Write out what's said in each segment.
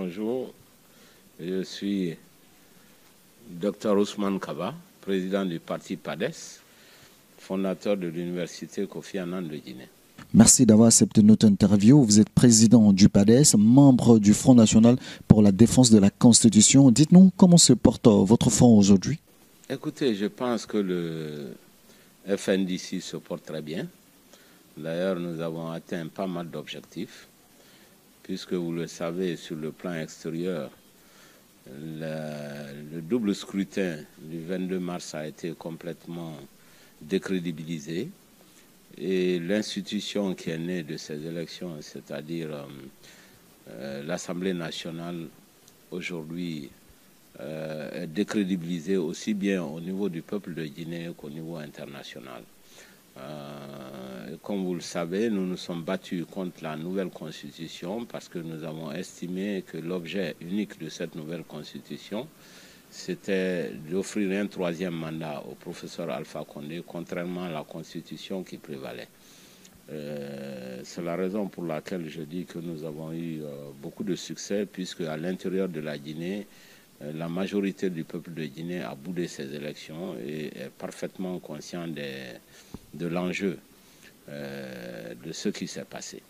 Bonjour, je suis Dr Ousmane Kaba, président du parti PADES, fondateur de l'université Kofi Annan de Guinée. Merci d'avoir accepté notre interview. Vous êtes président du PADES, membre du Front national pour la défense de la Constitution. Dites-nous comment se porte votre front aujourd'hui? Écoutez, je pense que le FNDC se porte très bien. D'ailleurs, nous avons atteint pas mal d'objectifs, puisque vous le savez, sur le plan extérieur, le double scrutin du 22 mars a été complètement décrédibilisé. Et l'institution qui est née de ces élections, c'est-à-dire l'Assemblée nationale, aujourd'hui est décrédibilisée aussi bien au niveau du peuple de Guinée qu'au niveau international. Comme vous le savez, nous nous sommes battus contre la nouvelle constitution parce que nous avons estimé que l'objet unique de cette nouvelle constitution, c'était d'offrir un troisième mandat au professeur Alpha Condé, contrairement à la constitution qui prévalait. C'est la raison pour laquelle je dis que nous avons eu beaucoup de succès, puisque à l'intérieur de la Guinée, la majorité du peuple de Guinée a boudé ces élections et est parfaitement conscient de l'enjeu de ce qui s'est passé.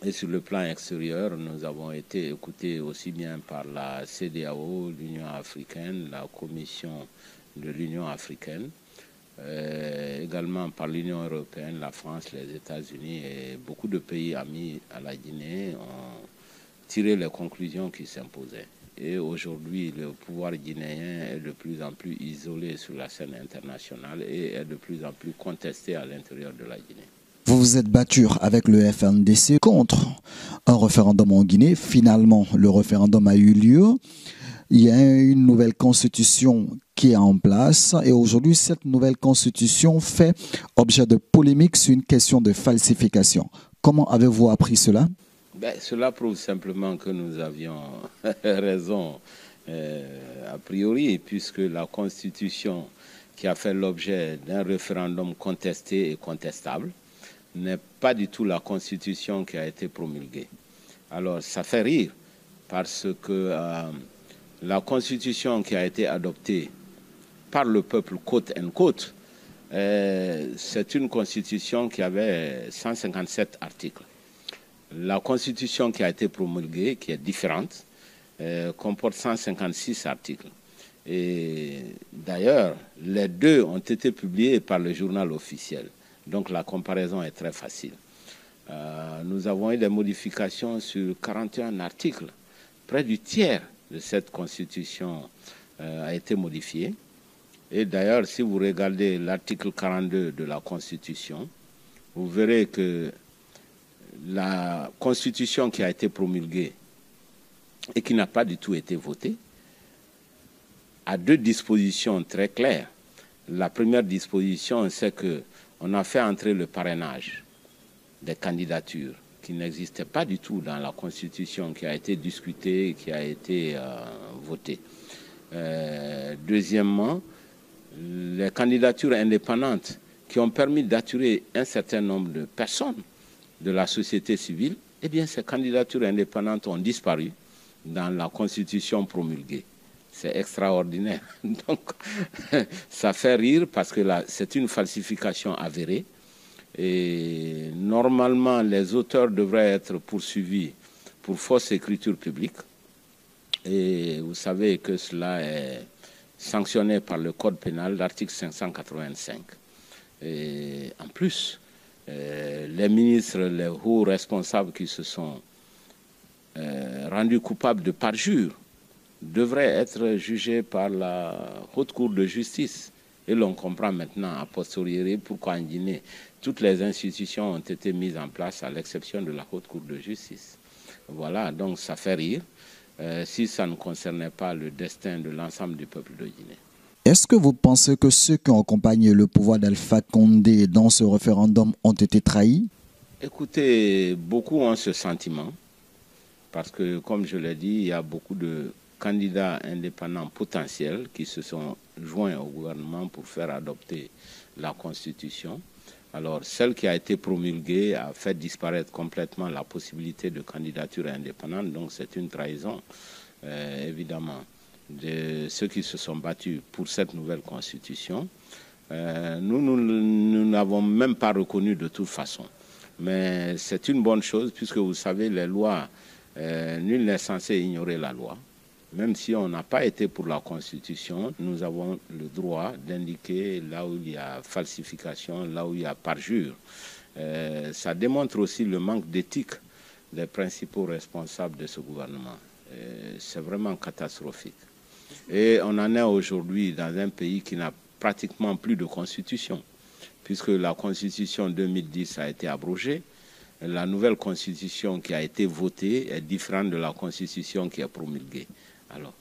Et sur le plan extérieur, nous avons été écoutés aussi bien par la CEDEAO, l'Union africaine, la Commission de l'Union africaine, également par l'Union européenne, la France, les États-Unis et beaucoup de pays amis à la Guinée ont tiré les conclusions qui s'imposaient. Et aujourd'hui, le pouvoir guinéen est de plus en plus isolé sur la scène internationale et est de plus en plus contesté à l'intérieur de la Guinée. Vous vous êtes battu avec le FNDC contre un référendum en Guinée. Finalement, le référendum a eu lieu. Il y a une nouvelle constitution qui est en place et aujourd'hui, cette nouvelle constitution fait objet de polémique sur une question de falsification. Comment avez-vous appris cela? Cela prouve simplement que nous avions raison a priori, puisque la constitution qui a fait l'objet d'un référendum contesté et contestable n'est pas du tout la constitution qui a été promulguée. Alors ça fait rire parce que la constitution qui a été adoptée par le peuple côte and côte, c'est une constitution qui avait 157 articles. La constitution qui a été promulguée, qui est différente, comporte 156 articles. Et d'ailleurs, les deux ont été publiés par le journal officiel. Donc la comparaison est très facile. Nous avons eu des modifications sur 41 articles. Près du tiers de cette constitution a été modifié. Et d'ailleurs, si vous regardez l'article 42 de la Constitution, vous verrez que la Constitution qui a été promulguée et qui n'a pas du tout été votée a deux dispositions très claires. La première disposition, c'est qu'on a fait entrer le parrainage des candidatures qui n'existait pas du tout dans la Constitution qui a été discutée et qui a été votée. Deuxièmement, les candidatures indépendantes qui ont permis d'attirer un certain nombre de personnes de la société civile, eh bien ces candidatures indépendantes ont disparu dans la Constitution promulguée. C'est extraordinaire. Donc, ça fait rire parce que c'est une falsification avérée. Et normalement, les auteurs devraient être poursuivis pour fausse écriture publique. Et vous savez que cela est sanctionné par le Code pénal, l'article 585. Et en plus, les ministres, les hauts responsables qui se sont rendus coupables de parjure devraient être jugés par la Haute Cour de justice. Et l'on comprend maintenant, a posteriori, pourquoi en Guinée, toutes les institutions ont été mises en place à l'exception de la Haute Cour de justice. Voilà, donc ça fait rire si ça ne concernait pas le destin de l'ensemble du peuple de Guinée. Est-ce que vous pensez que ceux qui ont accompagné le pouvoir d'Alpha Condé dans ce référendum ont été trahis? Écoutez, beaucoup ont ce sentiment, parce que, comme je l'ai dit, il y a beaucoup de candidats indépendants potentiels qui se sont joints au gouvernement pour faire adopter la Constitution. Alors, celle qui a été promulguée a fait disparaître complètement la possibilité de candidature indépendante, donc c'est une trahison, évidemment, de ceux qui se sont battus pour cette nouvelle constitution. Nous n'avons même pas reconnu de toute façon. Mais c'est une bonne chose, puisque vous savez, les lois, nul n'est censé ignorer la loi. Même si on n'a pas été pour la Constitution, nous avons le droit d'indiquer là où il y a falsification, là où il y a parjure. Ça démontre aussi le manque d'éthique des principaux responsables de ce gouvernement. C'est vraiment catastrophique. Et on en est aujourd'hui dans un pays qui n'a pratiquement plus de constitution, puisque la Constitution 2010 a été abrogée. La nouvelle Constitution qui a été votée est différente de la Constitution qui est promulguée. Alors,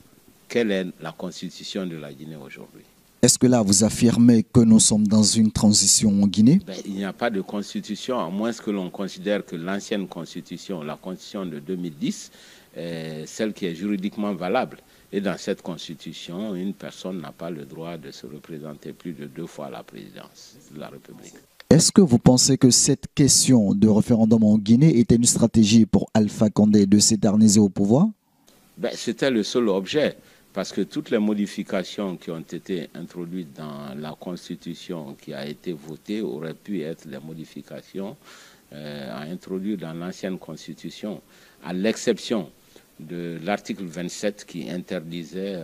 quelle est la constitution de la Guinée aujourd'hui? Est-ce que là, vous affirmez que nous sommes dans une transition en Guinée? Il n'y a pas de constitution, à moins que l'on considère que l'ancienne constitution, la constitution de 2010, est celle qui est juridiquement valable. Et dans cette constitution, une personne n'a pas le droit de se représenter plus de 2 fois à la présidence de la République. Est-ce que vous pensez que cette question de référendum en Guinée était une stratégie pour Alpha Condé de s'éterniser au pouvoir? C'était le seul objet, parce que toutes les modifications qui ont été introduites dans la Constitution qui a été votée auraient pu être les modifications à introduire dans l'ancienne Constitution, à l'exception de l'article 27 qui interdisait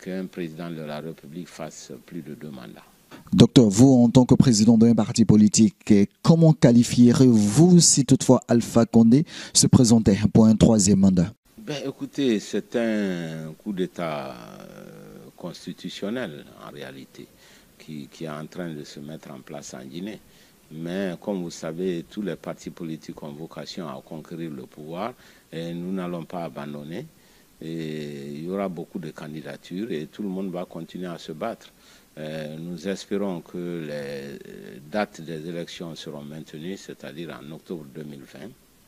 qu'un président de la République fasse plus de 2 mandats. Docteur, vous, en tant que président d'un parti politique, comment qualifierez-vous si toutefois Alpha Condé se présentait pour un 3e mandat? Écoutez, c'est un coup d'État constitutionnel en réalité qui est en train de se mettre en place en Guinée. Mais comme vous savez, tous les partis politiques ont vocation à conquérir le pouvoir et nous n'allons pas abandonner. Et il y aura beaucoup de candidatures et tout le monde va continuer à se battre. Nous espérons que les dates des élections seront maintenues, c'est-à-dire en octobre 2020.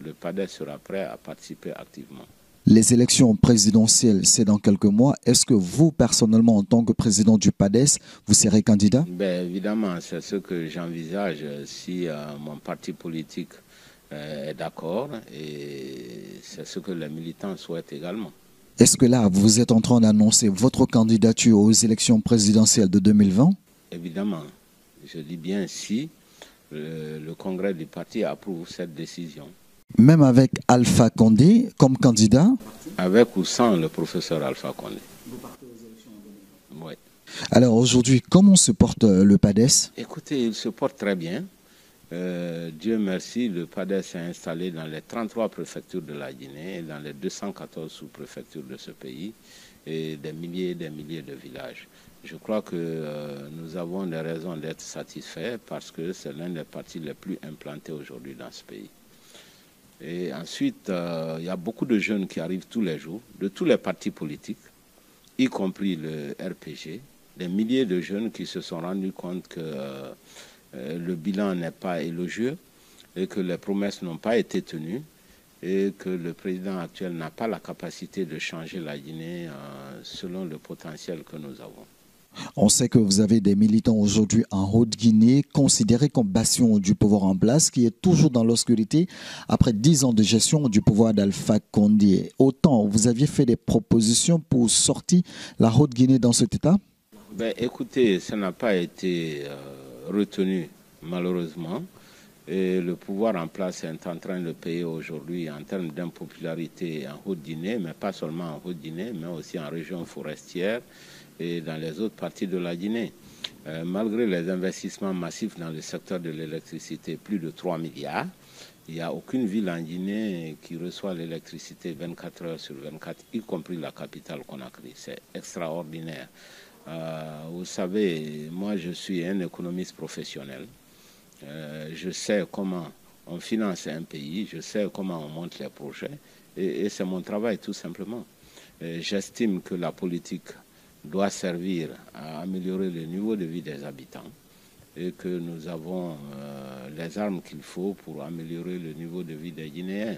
Le PADES sera prêt à participer activement. Les élections présidentielles, c'est dans quelques mois. Est-ce que vous, personnellement, en tant que président du PADES, vous serez candidat? Évidemment, c'est ce que j'envisage si mon parti politique est d'accord et c'est ce que les militants souhaitent également. Est-ce que là, vous êtes en train d'annoncer votre candidature aux élections présidentielles de 2020? Évidemment, je dis bien si le congrès du parti approuve cette décision. Même avec Alpha Condé comme candidat? Avec ou sans le professeur Alpha Condé. Vous partez aux élections en 2020? Oui. Alors aujourd'hui, comment se porte le PADES? Écoutez, il se porte très bien. Dieu merci, le PADES est installé dans les 33 préfectures de la Guinée, dans les 214 sous-préfectures de ce pays et des milliers de villages. Je crois que nous avons des raisons d'être satisfaits parce que c'est l'un des partis les plus implantés aujourd'hui dans ce pays. Et ensuite, il y a beaucoup de jeunes qui arrivent tous les jours, de tous les partis politiques, y compris le RPG, des milliers de jeunes qui se sont rendus compte que le bilan n'est pas élogieux et que les promesses n'ont pas été tenues et que le président actuel n'a pas la capacité de changer la Guinée selon le potentiel que nous avons. On sait que vous avez des militants aujourd'hui en Haute-Guinée considérés comme bastion du pouvoir en place, qui est toujours dans l'obscurité après 10 ans de gestion du pouvoir d'Alpha Condé. Autant, vous aviez fait des propositions pour sortir la Haute-Guinée dans cet état? Écoutez, ça n'a pas été retenu malheureusement. Et le pouvoir en place est en train de payer aujourd'hui en termes d'impopularité en Haute-Guinée, mais pas seulement en Haute-Guinée, mais aussi en région forestière et dans les autres parties de la Guinée. Malgré les investissements massifs dans le secteur de l'électricité, plus de 3 milliards, il n'y a aucune ville en Guinée qui reçoit l'électricité 24 heures sur 24, y compris la capitale Conakry. C'est extraordinaire. Vous savez, moi je suis un économiste professionnel. Je sais comment on finance un pays, je sais comment on monte les projets et c'est mon travail tout simplement. J'estime que la politique doit servir à améliorer le niveau de vie des habitants et que nous avons les armes qu'il faut pour améliorer le niveau de vie des Guinéens,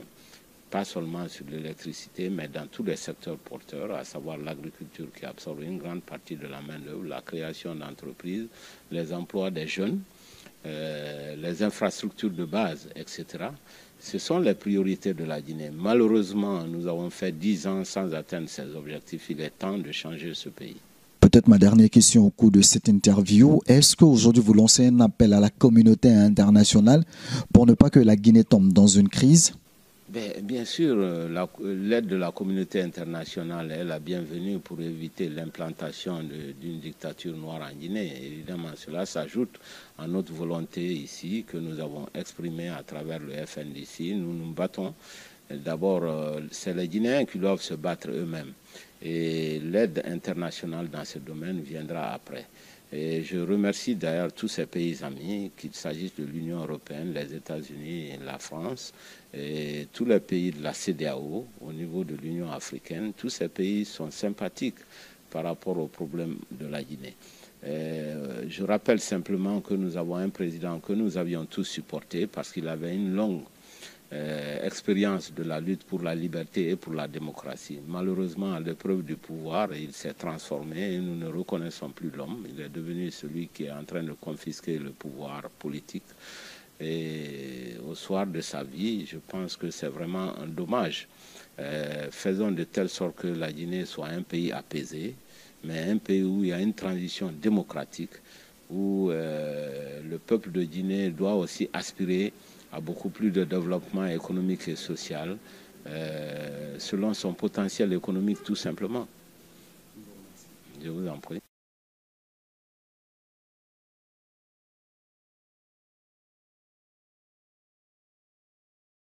pas seulement sur l'électricité, mais dans tous les secteurs porteurs, à savoir l'agriculture qui absorbe une grande partie de la main-d'œuvre, la création d'entreprises, les emplois des jeunes les infrastructures de base, etc. Ce sont les priorités de la Guinée. Malheureusement, nous avons fait 10 ans sans atteindre ces objectifs. Il est temps de changer ce pays. Peut-être ma dernière question au cours de cette interview. Est-ce qu'aujourd'hui vous lancez un appel à la communauté internationale pour ne pas que la Guinée tombe dans une crise? Bien sûr, l'aide de la communauté internationale est la bienvenue pour éviter l'implantation d'une dictature noire en Guinée. Évidemment, cela s'ajoute à notre volonté ici que nous avons exprimée à travers le FNDC. Nous nous battons. D'abord, c'est les Guinéens qui doivent se battre eux-mêmes. Et l'aide internationale dans ce domaine viendra après. Et je remercie d'ailleurs tous ces pays amis, qu'il s'agisse de l'Union européenne, les États-Unis, la France, et tous les pays de la CEDEAO, au niveau de l'Union africaine. Tous ces pays sont sympathiques par rapport aux problèmes de la Guinée. Je rappelle simplement que nous avons un président que nous avions tous supporté parce qu'il avait une longue expérience de la lutte pour la liberté et pour la démocratie. Malheureusement, à l'épreuve du pouvoir, il s'est transformé et nous ne reconnaissons plus l'homme. Il est devenu celui qui est en train de confisquer le pouvoir politique. Et au soir de sa vie, je pense que c'est vraiment un dommage. Faisons de telle sorte que la Guinée soit un pays apaisé, mais un pays où il y a une transition démocratique, où le peuple de Guinée doit aussi aspirer à beaucoup plus de développement économique et social selon son potentiel économique tout simplement. Je vous en prie.